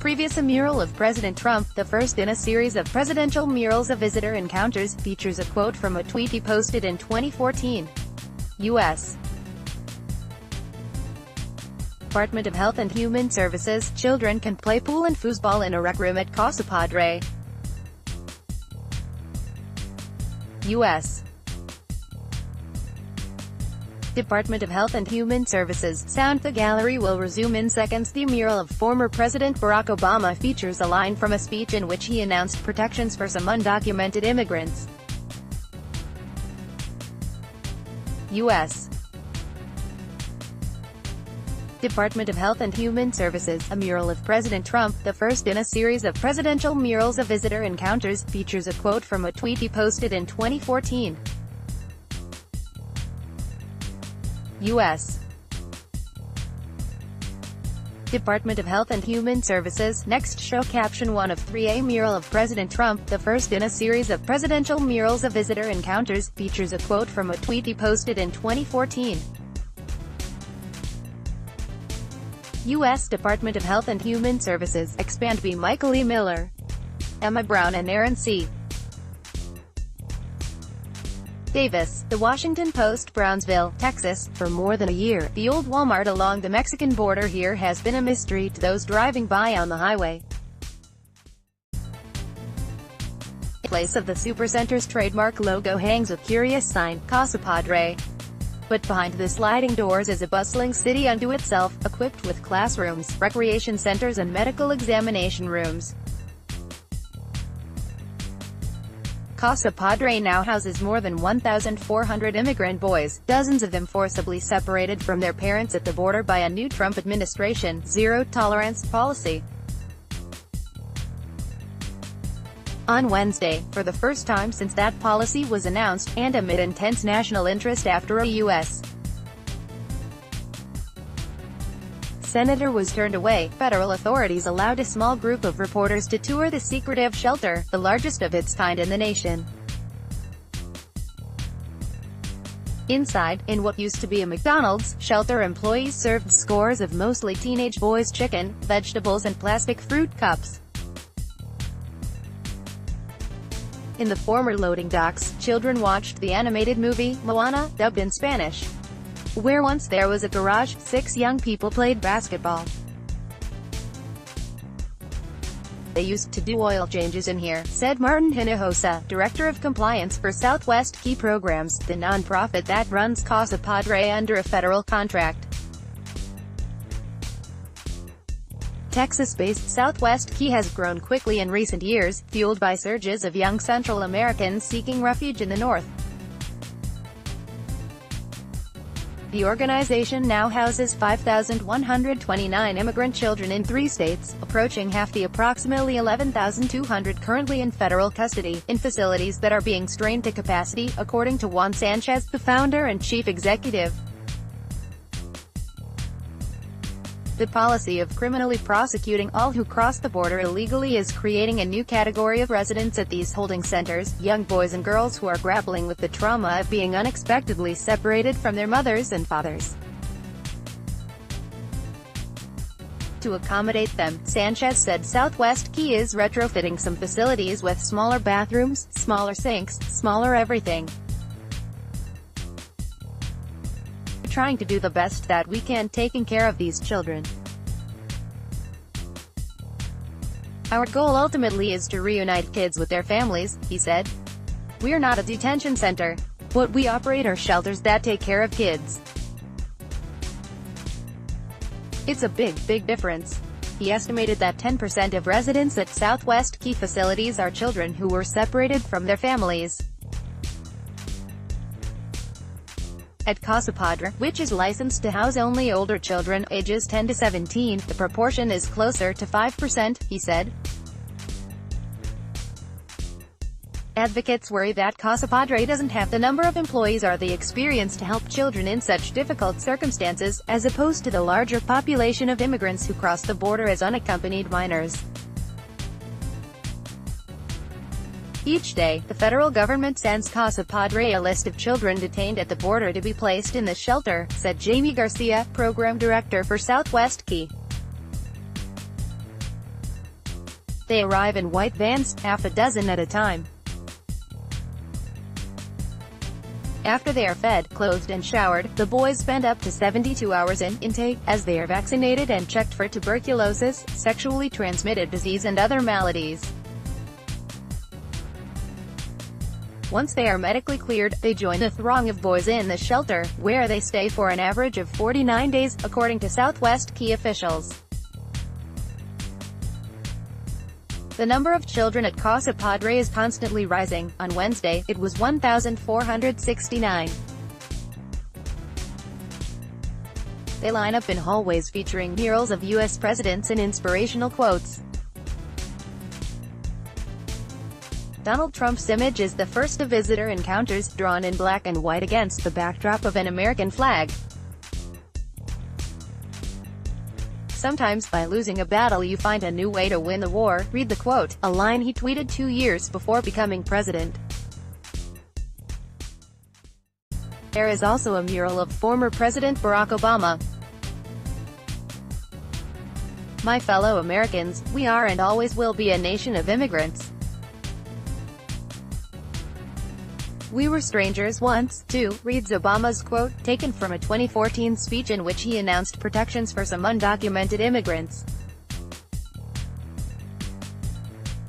Previous a mural of President Trump, the first in a series of presidential murals a visitor encounters, features a quote from a tweet he posted in 2014. U.S. Department of Health and Human Services, children can play pool and foosball in a rec room at Casa Padre. U.S. Department of Health and Human Services, sound. The gallery will resume in seconds. The mural of former President Barack Obama features a line from a speech in which he announced protections for some undocumented immigrants. U.S. Department of Health and Human Services, a mural of President Trump, the first in a series of presidential murals a visitor encounters, features a quote from a tweet he posted in 2014. U.S. Department of Health and Human Services, next show caption 1 of 3A mural of President Trump, the first in a series of presidential murals a visitor encounters, features a quote from a tweet he posted in 2014. U.S. Department of Health and Human Services, expand. B. Michael E. Miller, Emma Brown and Aaron C. Davis, The Washington Post. Brownsville, Texas. For more than a year, the old Walmart along the Mexican border here has been a mystery to those driving by on the highway. In place of the Supercenter's trademark logo hangs a curious sign, Casa Padre. But behind the sliding doors is a bustling city unto itself, equipped with classrooms, recreation centers and medical examination rooms. Casa Padre now houses more than 1,400 immigrant boys, dozens of them forcibly separated from their parents at the border by a new Trump administration zero-tolerance policy. On Wednesday, for the first time since that policy was announced, and amid intense national interest after a U.S. senator was turned away, federal authorities allowed a small group of reporters to tour the secretive shelter, the largest of its kind in the nation. Inside, in what used to be a McDonald's, shelter employees served scores of mostly teenage boys chicken, vegetables and plastic fruit cups. In the former loading docks, children watched the animated movie, Moana, dubbed in Spanish. Where once there was a garage, 6 young people played basketball. They used to do oil changes in here, said Martin Hinojosa, Director of Compliance for Southwest Key Programs, the nonprofit that runs Casa Padre under a federal contract. Texas-based Southwest Key has grown quickly in recent years, fueled by surges of young Central Americans seeking refuge in the north. The organization now houses 5,129 immigrant children in 3 states, approaching half the approximately 11,200 currently in federal custody, in facilities that are being strained to capacity, according to Juan Sanchez, the founder and chief executive. The policy of criminally prosecuting all who cross the border illegally is creating a new category of residents at these holding centers, young boys and girls who are grappling with the trauma of being unexpectedly separated from their mothers and fathers. To accommodate them, Sanchez said Southwest Key is retrofitting some facilities with smaller bathrooms, smaller sinks, smaller everything. Trying to do the best that we can taking care of these children. Our goal ultimately is to reunite kids with their families, he said. We're not a detention center. What we operate are shelters that take care of kids. It's a big difference. He estimated that 10% of residents at Southwest Key facilities are children who were separated from their families. At Casa Padre, which is licensed to house only older children, ages 10 to 17, the proportion is closer to 5%, he said. Advocates worry that Casa Padre doesn't have the number of employees or the experience to help children in such difficult circumstances, as opposed to the larger population of immigrants who cross the border as unaccompanied minors. Each day, the federal government sends Casa Padre a list of children detained at the border to be placed in the shelter, said Jamie Garcia, program director for Southwest Key. They arrive in white vans, half a dozen at a time. After they are fed, clothed and showered, the boys spend up to 72 hours in intake, as they are vaccinated and checked for tuberculosis, sexually transmitted disease and other maladies. Once they are medically cleared, they join the throng of boys in the shelter, where they stay for an average of 49 days, according to Southwest Key officials. The number of children at Casa Padre is constantly rising. On Wednesday, it was 1,469. They line up in hallways featuring murals of U.S. presidents and inspirational quotes. Donald Trump's image is the first of visitor encounters, drawn in black and white against the backdrop of an American flag. Sometimes, by losing a battle you find a new way to win the war, read the quote, a line he tweeted 2 years before becoming president. There is also a mural of former President Barack Obama. My fellow Americans, we are and always will be a nation of immigrants. We were strangers once, too, reads Obama's quote, taken from a 2014 speech in which he announced protections for some undocumented immigrants.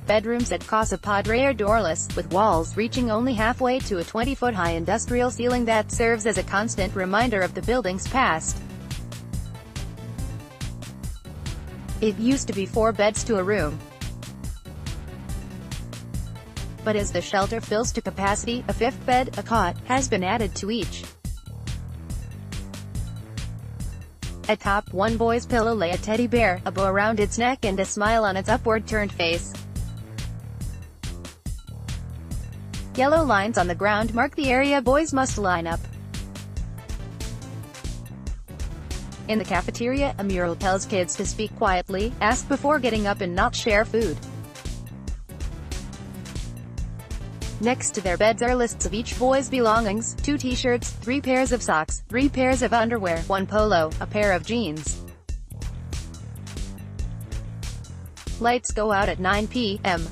Bedrooms at Casa Padre are doorless, with walls reaching only halfway to a 20-foot-high industrial ceiling that serves as a constant reminder of the building's past. It used to be 4 beds to a room. But as the shelter fills to capacity, a 5th bed, a cot, has been added to each. Atop one boy's pillow lay a teddy bear, a bow around its neck and a smile on its upward-turned face. Yellow lines on the ground mark the area boys must line up. In the cafeteria, a mural tells kids to speak quietly, ask before getting up and not share food. Next to their beds are lists of each boy's belongings: 2 t-shirts, 3 pairs of socks, 3 pairs of underwear, 1 polo, a pair of jeans. Lights go out at 9 p.m.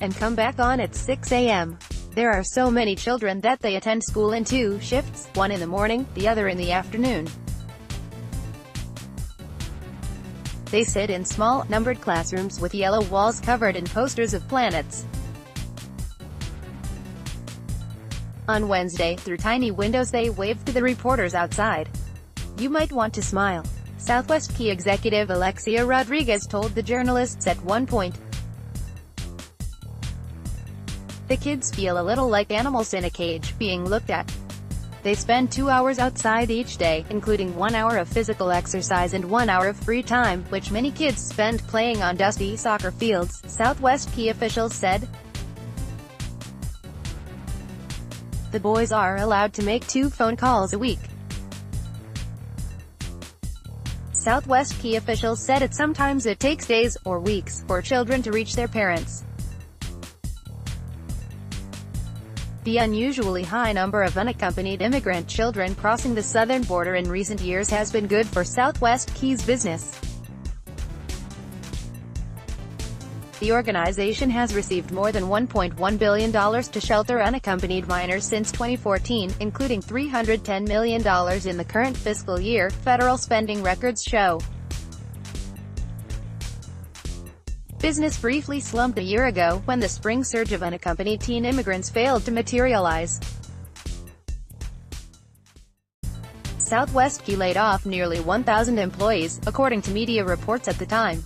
and come back on at 6 a.m. There are so many children that they attend school in 2 shifts, one in the morning, the other in the afternoon. They sit in small, numbered classrooms with yellow walls covered in posters of planets. On Wednesday, through tiny windows they waved to the reporters outside. You might want to smile. Southwest Key executive Alexia Rodriguez told the journalists at one point. The kids feel a little like animals in a cage, being looked at. They spend 2 hours outside each day, including 1 hour of physical exercise and 1 hour of free time, which many kids spend playing on dusty soccer fields, Southwest Key officials said. The boys are allowed to make 2 phone calls a week. Southwest Key officials said sometimes it takes days, or weeks, for children to reach their parents. The unusually high number of unaccompanied immigrant children crossing the southern border in recent years has been good for Southwest Key's business. The organization has received more than $1.1 billion to shelter unaccompanied minors since 2014, including $310 million in the current fiscal year, federal spending records show. Business briefly slumped a year ago, when the spring surge of unaccompanied teen immigrants failed to materialize. Southwest Key laid off nearly 1,000 employees, according to media reports at the time.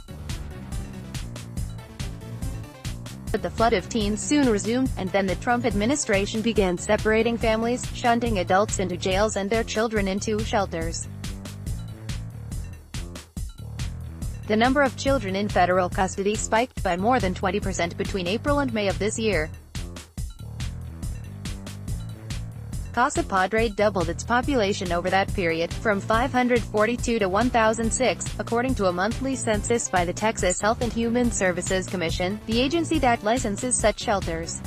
But the flood of teens soon resumed, and then the Trump administration began separating families, shunting adults into jails and their children into shelters. The number of children in federal custody spiked by more than 20% between April and May of this year. Casa Padre doubled its population over that period, from 542 to 1,006, according to a monthly census by the Texas Health and Human Services Commission, the agency that licenses such shelters.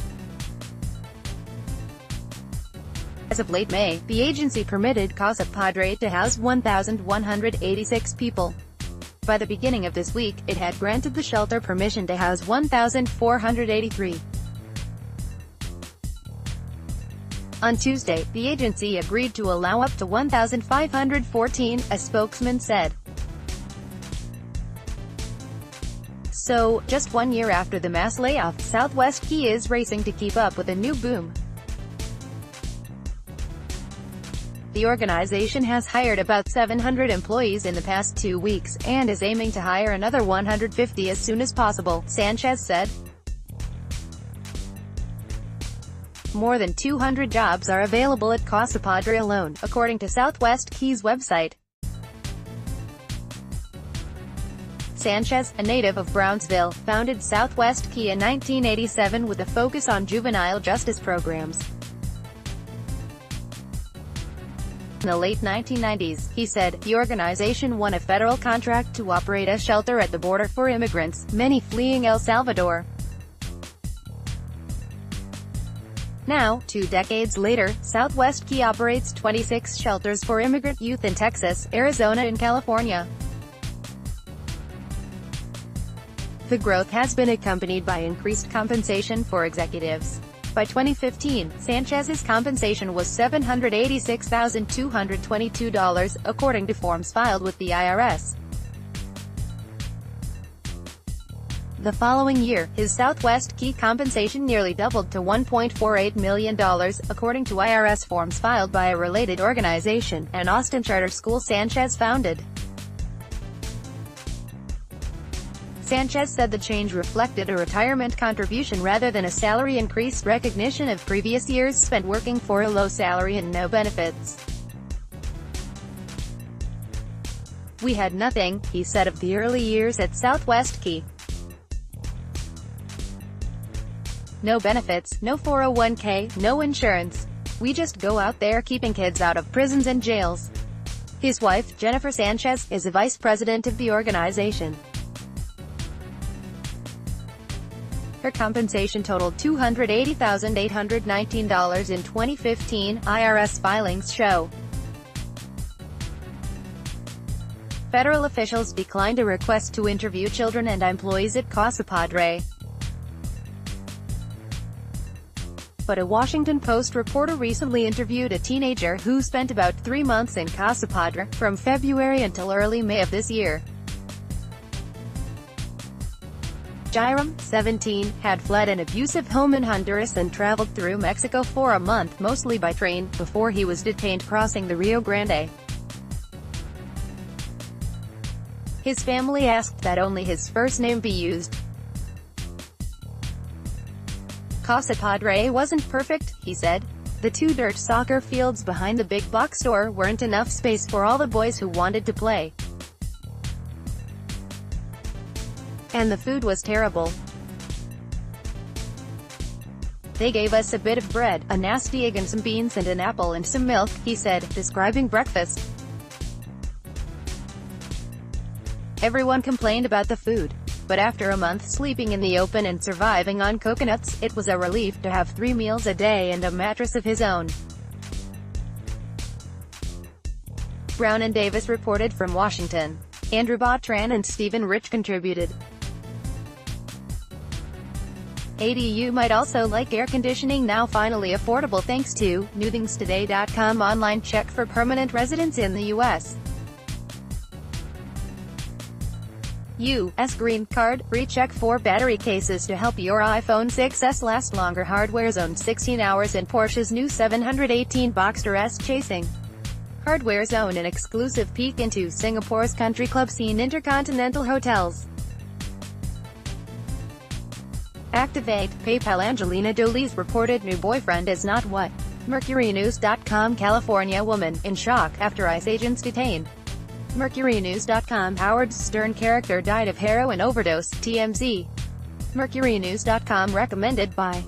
As of late May, the agency permitted Casa Padre to house 1,186 people. By the beginning of this week, it had granted the shelter permission to house 1,483. On Tuesday, the agency agreed to allow up to 1,514, a spokesman said. So, just 1 year after the mass layoff, Southwest Key is racing to keep up with a new boom. The organization has hired about 700 employees in the past 2 weeks, and is aiming to hire another 150 as soon as possible, Sanchez said. More than 200 jobs are available at Casa Padre alone, according to Southwest Key's website. Sanchez, a native of Brownsville, founded Southwest Key in 1987 with a focus on juvenile justice programs. In the late 1990s, he said, the organization won a federal contract to operate a shelter at the border for immigrants, many fleeing El Salvador. Now, 2 decades later, Southwest Key operates 26 shelters for immigrant youth in Texas, Arizona and California. The growth has been accompanied by increased compensation for executives. By 2015, Sanchez's compensation was $786,222, according to forms filed with the IRS. The following year, his Southwest Key compensation nearly doubled to $1.48 million, according to IRS forms filed by a related organization, an Austin charter school Sanchez founded. Sanchez said the change reflected a retirement contribution rather than a salary increase, recognition of previous years spent working for a low salary and no benefits. We had nothing, he said of the early years at Southwest Key. No benefits, no 401k, no insurance. We just go out there keeping kids out of prisons and jails. His wife, Jennifer Sanchez, is a vice president of the organization. Her compensation totaled $280,819 in 2015, IRS filings show. Federal officials declined a request to interview children and employees at Casa Padre. But a Washington Post reporter recently interviewed a teenager who spent about 3 months in Casa Padre, from February until early May of this year. Jairam, 17, had fled an abusive home in Honduras and traveled through Mexico for a month, mostly by train, before he was detained crossing the Rio Grande. His family asked that only his first name be used. Casa Padre wasn't perfect, he said. The 2 dirt soccer fields behind the big box store weren't enough space for all the boys who wanted to play. And the food was terrible. They gave us a bit of bread, a nasty egg and some beans and an apple and some milk, he said, describing breakfast. Everyone complained about the food. But after a month sleeping in the open and surviving on coconuts, it was a relief to have 3 meals a day and a mattress of his own. Brown and Davis reported from Washington. Andrew Botran and Stephen Rich contributed. ADU might also like air conditioning now finally affordable thanks to newthingstoday.com online check for permanent residents in the U.S. U.S. Green Card, free check for battery cases to help your iPhone 6s last longer. Hardware Zone 16 hours in Porsche's new 718 Boxster S chasing. Hardware Zone, an exclusive peek into Singapore's country club scene. Intercontinental hotels. Activate PayPal. Angelina Jolie's reported new boyfriend is not what. MercuryNews.com. California woman in shock after ICE agents detained. MercuryNews.com. Howard Stern character died of heroin overdose. TMZ. MercuryNews.com. Recommended by